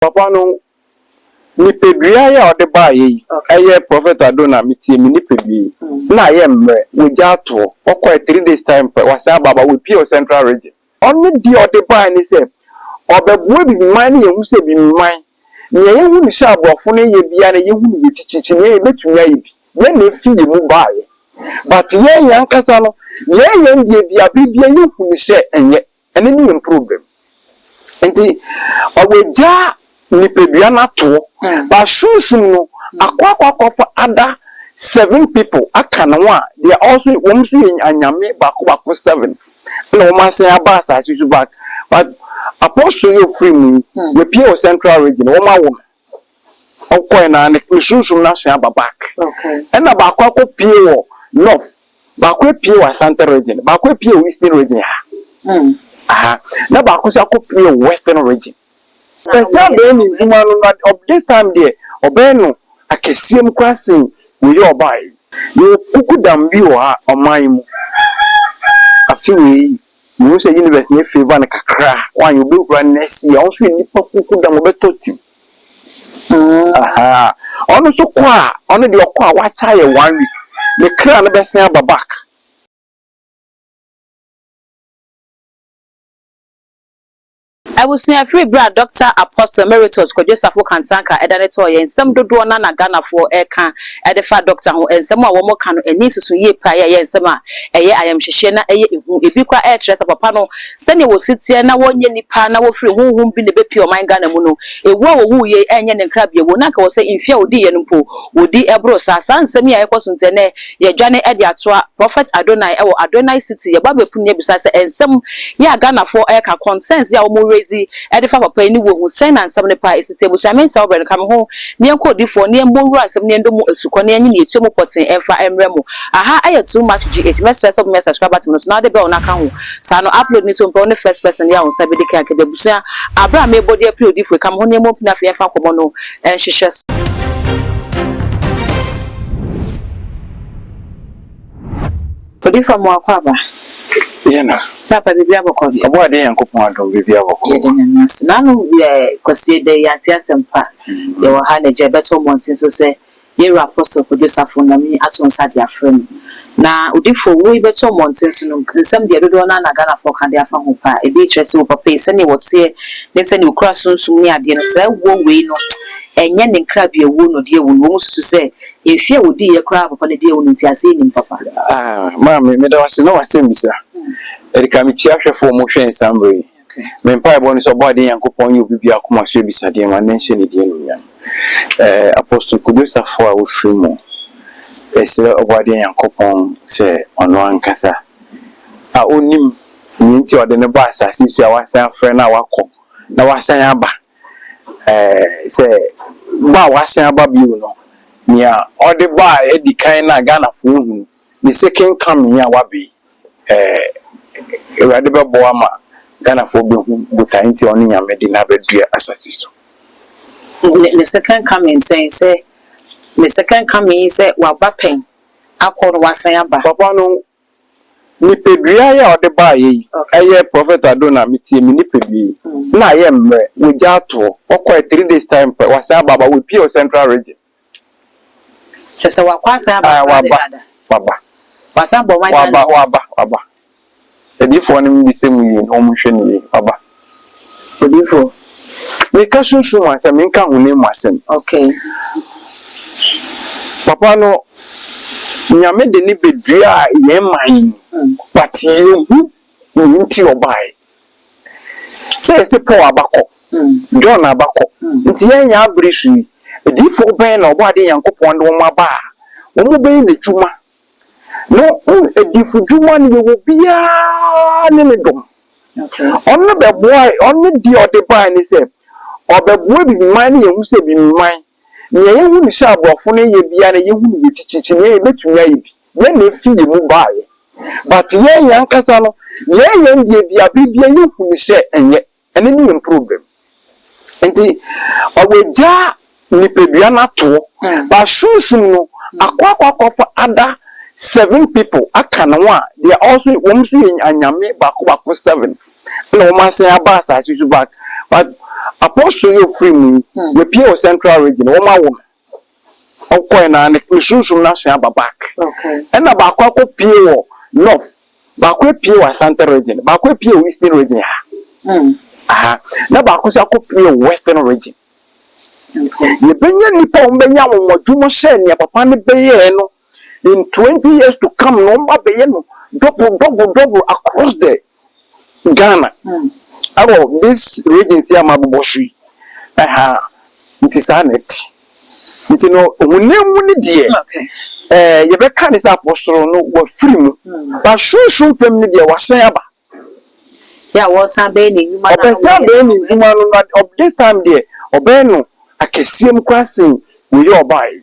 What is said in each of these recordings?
Papa no ni pedria ya ode ba yi aye prophet Adonai mitie mi ni pedri na aye mre we jato okwa 3 days time wasa baba we pure central region only di ode ba ni se obebuo bi man ye hu se bi man ne ye hu ni sha abofo ne ye bia ne ye hu ni chichichi ne ye betumi aye bi ye na fi ye mu ba ye but ye yan kasa no ye ndie bia bibia ye hu ni se enye ene ni problem enti oweja ni pedua na to ba shunshun no akwa for other 7 people aka na wa they also won so anyame bako 7 na o ma say abasa asisu back but apostle you free me we pure central region o ma wo okwa na ne shunshun na sha back okay and na bako pie wo north bako pie wa central region bako pie western region aha na bako sa ko pie western region. Pesa be ni juma no of this time there obeno akesiem kwasin we your buy you kuku dambi o ha oman mu afiwe you say university ne favor na kakra wan you be run next year also ni kuku dam obeto tim aha ono so kwa ono de okwa wa cha ye 1 week the kra na be sen ababak. I was saying free brad Dr. Apostle Emeritus Safo Kanatanka edaneto ye nsem dodo na na Ghana for eka edefa doctor ho nsem a wo mo ka no eni susu ye pa ye nsem a eye ayamhwehwe na eye ehu ebi kwa airtress papa no sene wo sitie na wonye nipa na wo free honhom bi ne bepi o man Ghana mu no ewu a wo wu ye enye ne nkrabie wo na ka wo se infia odi ye npo odi ebro sa nsem ya ekoso ntene ye dwane ede atoa prophet Adonai ewo Adonai city ye ba bepu ne bisa se nsem ya Ghana for eka consensus ya wo mo edifa papa ni wo hu sen na nsam ne pa esite busa men sa obere kam ho ne enko difo ne emboru asem ne ndo mu esuko ne enyi ne etu mu poten emfa emre mu aha aye too much gh message sub me subscribe to no na de be ona ka ho sa no upload ni to mpo ne first person ya on sabi de ka ke bebusa abra me body upload difo kam ho ne mo pina fe emfa komo no enhyehyes Odifa mo akwaba Yena papa bibia bokodi obo ade yankopon adom bibia bokodi yedena nas nanu kwesi de yanti asempa ye wo ha ne je beto montin so se ye apostle Safo na mi aton sadia frem na odifo wo beto montin so no nsem de dodo na na Ghana for kan de afa ho pa e bi trese wo papa se ne wote ne se ne ukra sunsum ne ade no se wo we no enye ne nkrabie wo no de wo no musu se efie wo di ye kra papa ne de wo no nti ase ni papa mama me da wase no wase mbisa erika mi chiahwefo mo hwe ensambre me mpa ebo ni so body yankopon yu bibia akoma so bisa de ma nenhye ne de no yan apostle Safo a wo free mo esere obade yankopon se ono ankasa a onim nti ode ne ba asase su a wasan afre na wakọ na wasan aba se ba wasan aba bi no nia ode ba edikan na Ghana fo hu the second coming ya wabi ewade be bo ama Ghana fo be hu butanti oni nyame di na bedua asase so the second coming say the second coming say wa bapen akọ no wasan aba papa no ni pedua ya ode ba yi aye prophet Adonai mitie mi ni pedua na aye mre we jato okwa 3 days time wasan baba we pure central region se wa kwasa aba baba wasan bo wan waba edifo ni mbisem yi no mo hwe ni baba edifo me ka sunsun asem me ka hune mu asem okay papa no nyame de ni bedua ye man but you nti obai se Paul abakọ John abakọ nti ye nya abresu edifo ben na obo ade yankopon de wo maba wo mo ben na juma no edifu juma ni wo bia ne ne dom okay onno be boy onno di ode ban ni se obeboa bi man ye hu se bi man ne ye hu ni sha abofo ne ye bia ne ye hu ni chichichi ne ye betumi aye bi ye na fi ye mu baaye but ye yankasa no ye ndie bia bibia ye hu ni se enye ene ni problem enti oweja ni pedua na to ba shunshun no akwa for other 7 people aka na wa they also won so anyame bako 7 na o ma say abasa asisu back but Apostle you free me, we pure central region, Oma woman. Okay, na Mishushu National back. Okay. And about pure north, Bakwe pure central region, Bakwe pure eastern region. Aha. Na Bakusa pure western region. Okay. You bring any pound Benya or Juma Shen, your papa Bayeno. In 20 years to come, no more Bayeno. Double across the Ghana. Oh, this region here, Mabuboshi. It is anet. You know, when you dear. You better this apostle no were free. But soon family there was saying, yeah, was some baby. of this time there, Obeno, I can see him crossing with your buy.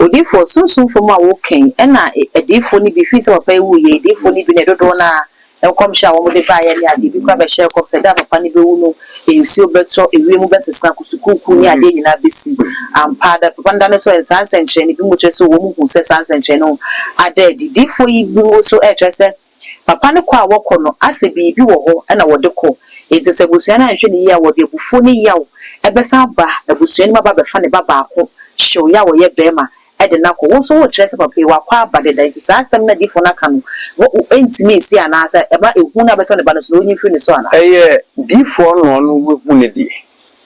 Odi for soon from our walking, and a day for me be fees or pay we, a day for me be a donor. And come shower with the buy and the grab a share of Sadam Panibuno, in Silberto, a removal Sankuku, near day in ABC, and Pada Pandanato and Sans and Chen, if you much as a woman who says Sans and Cheno. I did the for you also address it. Papa walk on, as a baby or and I would call. It is a Busiana and Jenny Yaw, the Buffoni Yaw, a Besaba, a Busiana Baba Fanny Baba, show Yaw, ye Bema. Edna also dress up a pay while but the disaster some lady for Nakano. What ain't me see an answer about a woman better than the Luny Finisona? A D4 on with Unity.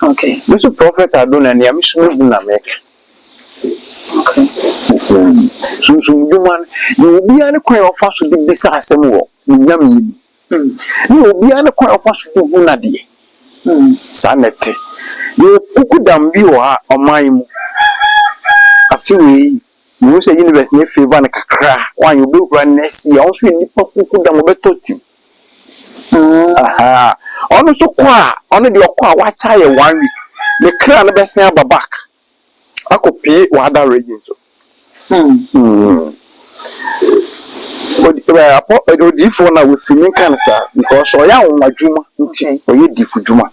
Okay. Mr. Prophet Adonai, I'm sure you make. Okay. So, you will be on a coin of us to be beside some more. Yummy. You will be on a coin of us to Unadi. Sanity. You could damn you are on my. A few you say university favor and Accra. Why you do run next year? Also, you need to put them over to aha. On so qua, on the qua, watch I 1 week. The crown of the back. I could pay what other regions. But different now with filming cancer because I am my Juma, or you different Juma.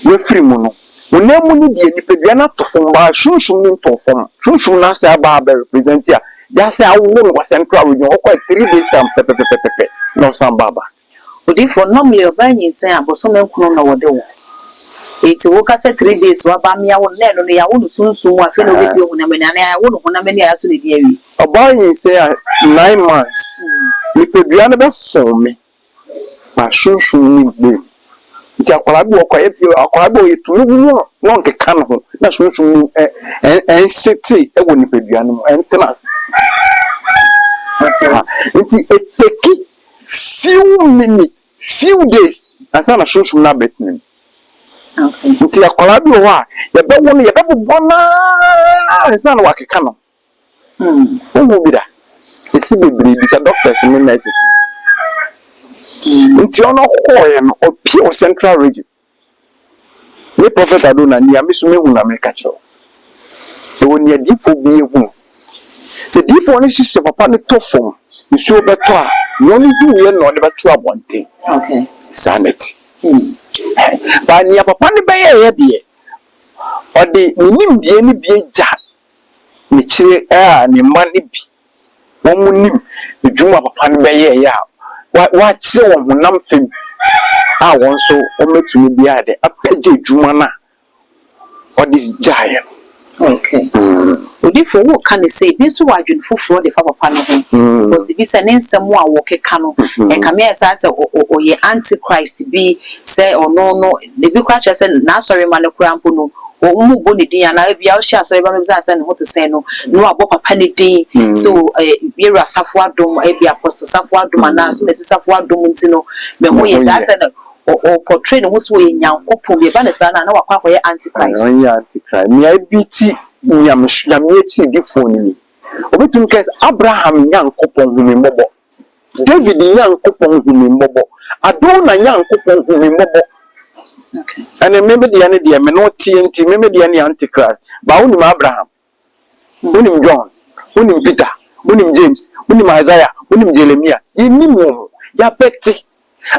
We're free mono. We never need the Pediana to form by Shun to form. Shun not say about represent here. Just say I was central region or quite 3 days time. No, some baba. But if for normally a buying say about some of the it's a work 3 days. What about me? I will let only I want soon I feel with you when I won't want many actually dear. A buying say 9 months. We Pediana best for me. My Shun need. It's a collabo quiet to long a cannon. That's no and city a winning pedianum and tenants. It's a take few minutes, few days, and some social nabbing. It's a collabo. You don't want your double bonner and son like a cannon. Who will be that? It's a doctor's in the It's your no or pure central region. The prophet Adonai, near Miss Muna make a show. The one near deep for being who. The deep for any system upon the top form. You show better. You only do we know never try one thing. Okay. Sanity. But near upon the bay, dear. Or the name the any be a jack. The chair and the money be. One will name the Juma upon the bay. What so nothing? I want so only to be added a page Jumana or this giant. Okay. For what can they say? Be so I do for the Papa Panel. Because if it's an instant more walk a canoe and come here as or ye antichrist be say or no, the big cratchers and Nasari Manocrampuno. Or move body D and I'll be out share so everyone and what to say no about a penny D. So you're a Safo dome, a be apostle Safo dome and as Mrs. Safo Domentino, the way that's or portray who's way young, open the Vanessa and our papa antichrist. Antichrist. Me I beat Yameti differently. Obitum case Abraham young couple whom in Mobo. David young couple whom in Mobo. Adonai young couple whom in Mobo. Okay. And remember the any dear me no TNT, remember the any antichrist. But unim Abraham, unim John, unim Peter, unim James, unim Isaiah, unim Jeremiah. You know, ya petty.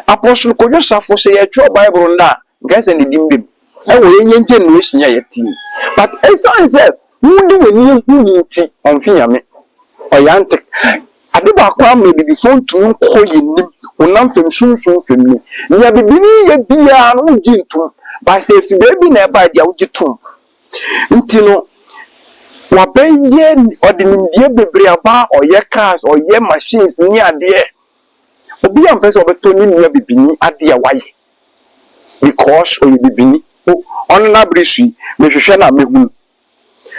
Apostle Kojo Safo say ya true Bible na. Guys and the dimbi. I will yen generation ya yeti. But as I said, who do we need on Fiame or Yantic? Adiba kwa maybe the phone to call you unam from soon from me. Near the beginning, ye be an old gin to But say if baby never dia ujitum. Ntino wabeye odinimdie bebre aba oye cars oye machines ni ade. Obi am person obeto ni nua bibini ade waye. Because oye bibini on na brishi me hwehwe na mehu.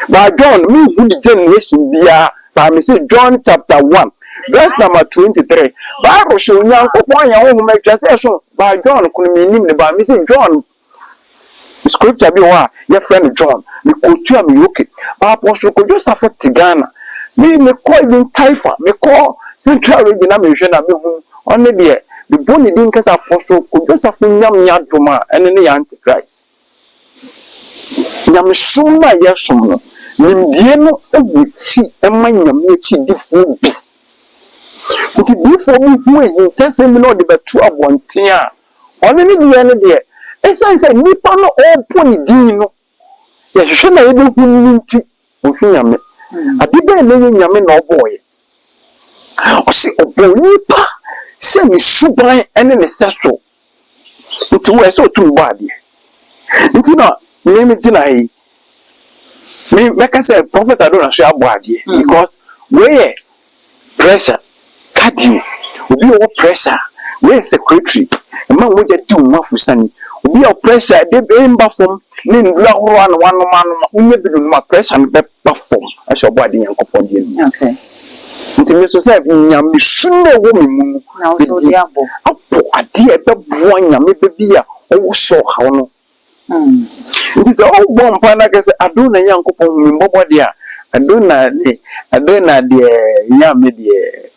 But John me hu the generation bia but me say John chapter 1 verse number 23. Bible show nyankopon ya wo me twase so but John kunu me nim ne ba me say John scripture bi wa your friend John me kotu am yoke ba apostle ko Joseph Tigana me call even Taifa me call central region na me hwe na me hu on de the boni din kasa apostle ko Joseph nyam ya doma ene ne antichrist nyam summa ya sumno nimdie no ewuchi emanyam ya chi difo bi nti difo bi hu ehin tasem no de betu abonten a one ne die ne de esa nipa no opo ni din no ya hwehwe na ye behu nti ofi nyame adibe ne nyame na oboye o se obo nipa se ni suban ene ne seso nti wo eso tu ba de nti na me tina yi me like I said prophet Adonai share boade because where pressure cardio obi o pressure where secretary e ma wo je di umafusani obi o pressure de be mba fom ne ndura horo an wanu unye bidu ma pressure ne be ba fom a share boade yankopon de ni okay nti me so say nyam sunne wo me mu na so di abo ade e be bo nyam be bia o wo show hawo no nti se o bom pa na kese Adonai yankopon mi mbobode a Adonai de nyame de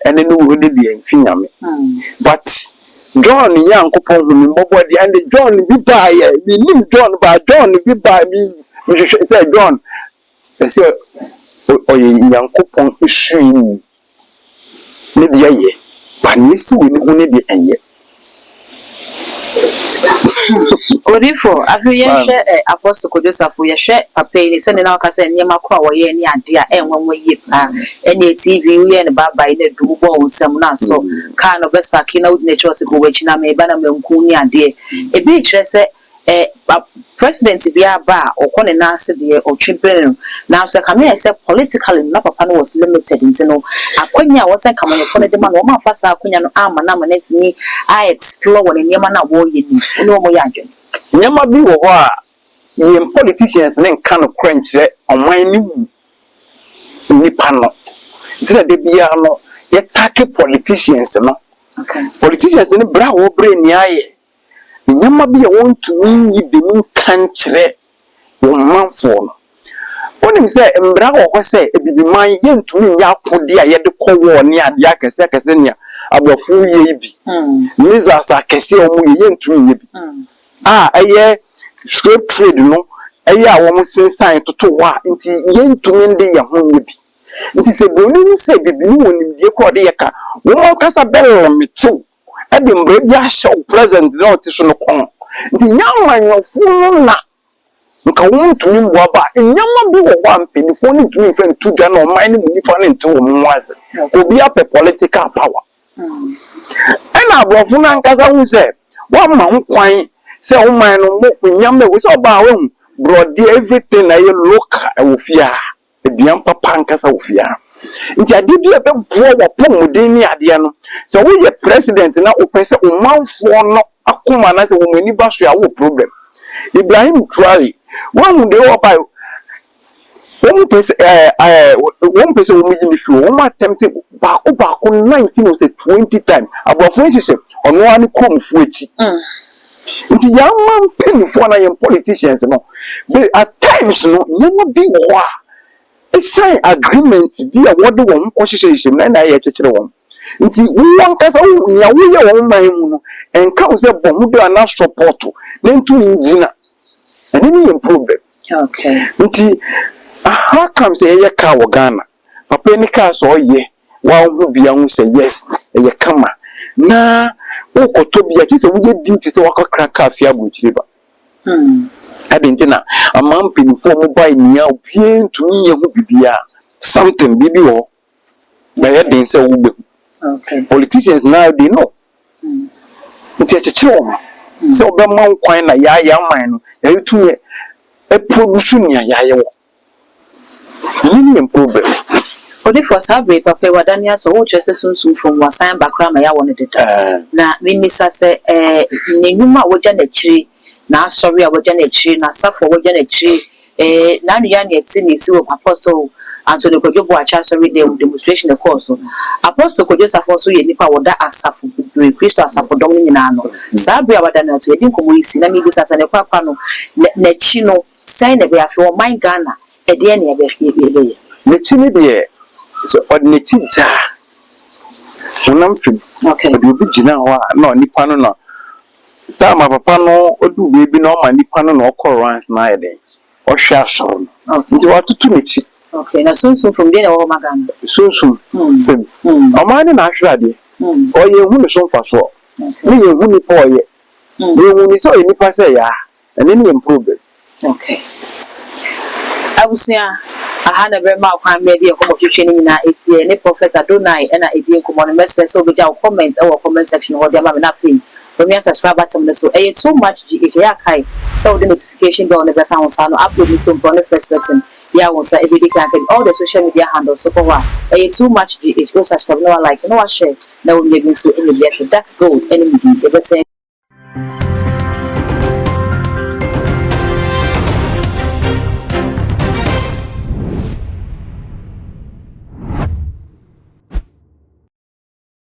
ene no wo de mfi nyame but John yankopon mi mbobode and John bi ba ye mi nim John ba John bi ba mi say John say oye yankopon ishin ne de ye ba ni si wo ni hu ne de enye Odifo afiye hwe apostle Joseph ye hwe papa ni se ne na ka se nyema kwa wo ye ni ade a enwanwa ye pa ene TV wo ye ne baba ne du bo nsam na so ka no best park na wudi ne chose ko wachi na me ba na manku ni ade e bi kire se president bia ba okone na ase de otwepere na so ka me say politically na papa no was limited ntino akwanya wo se ka mo ne de ma no ma fa sa akwanya no ama na ma netimi I explore won nyema na wo ye ni no mo ya adwen nyema bi wo ho a ye politicians ne nka no kwankyere oman ni pano ntina de bia no ye take politicians no okay politicians ne bra wo bre ni aye nyama bi want to win you the country wo manfo no onim say mbra wo say ebibiman ye ntumi nya akode a ye de kowo ne ade akese ne abofu ye bi misas akese o mu ye ntumi ye bi eye straight trade no eye a wo mo sensan toto wa nti ye ntumi nde ye ho ye bi nti se bonu se bibini wonim die ko de ye ka wo kasa bel metu ade mbra bi a show present no ti so no kon nti nyama nyofo na nka wo ntumi mboa ba nyama bi wo wa mpenifo ni ntumi fe ntudwa na oman ni munifa ne nti wo mwaze obi ape political power ena abrofo na nkasa hu se wa ma nkwan se oman no mo nyama we se oba wo brode everything na ye local e wo fia eduan papa nkasa wo fia nti ade bi ebe bo wo pomuden ni ade no so wo ye president na o pese o manfo no akoma na se wo mani ba so ya wo problem Ibrahim Traore one dey wo by one person wo mi ni fi wo ma attempt ba ko 20 time abofo hihye ono ani komfu echi nti ya man penfo na yen politicians no at times no nyama bi wo a sign agreement bi a wo de wo ko hihye na ye kekere wo nti won kasa nya wo ye wo man mu no enka wo se bomudo ana support na ntu njina ene ni problem okay nti how come say ye ka wo Ghana papa ni ka so ye wa hu bia hu say yes ye kama na wo koto bia ti se wo ye duty se wakakra ka afia buchiriba adentina amam pinfo mo bai nia obie ntumi ye hu bibia something bibi wo na ye den se wo gbe okay politicians now they know nti a chechiro So Obama kwan na ya man no. Ya tu e produce nia ya ye wo. Ni problem. Only for Sabre, Papa Wadania, so what just soon from Wasan background, I wanted it. Now, me, Miss say, Numa, what a tree. Now, sorry, I was a tree, now suffer what a tree. Now, young yet seen is Apostle Anthony Kojobo, a chance every day with demonstration, of course. Apostle Kojosa for so you nipa woda asafo Christo asafo domini na no. Sabre Wadania to a dinko, see, let me this as an equapano, Nechino, sign a bear for my Ghana, a dear near Becky. Nechini de. So ordinary ja unam film okay obi gina ho na nipa no no ta ma papa no odu bebi na o ma nipa no no occurrence na ide o hwa so okay nti watutu nechi okay na sunsun from there na wo magana sunsun film o ma ne na hwa de o ye hu ne so mfa so ne ye hu nipa o ye ye hu ni so ye nipa say ya ene ne improve okay abusia aha na be ma kwan media komo twetwe ni na esie ne prophet Adonai na edin komo no message so be ja comment e comment section ho de ma na fin when you subscribe button so too much GH ya kai so the notification bell on the back on so no upload me to on the first person ya won say every day can all the social media handles so for too much GH go subscribe no like no share na we begin so in the that gold enemy the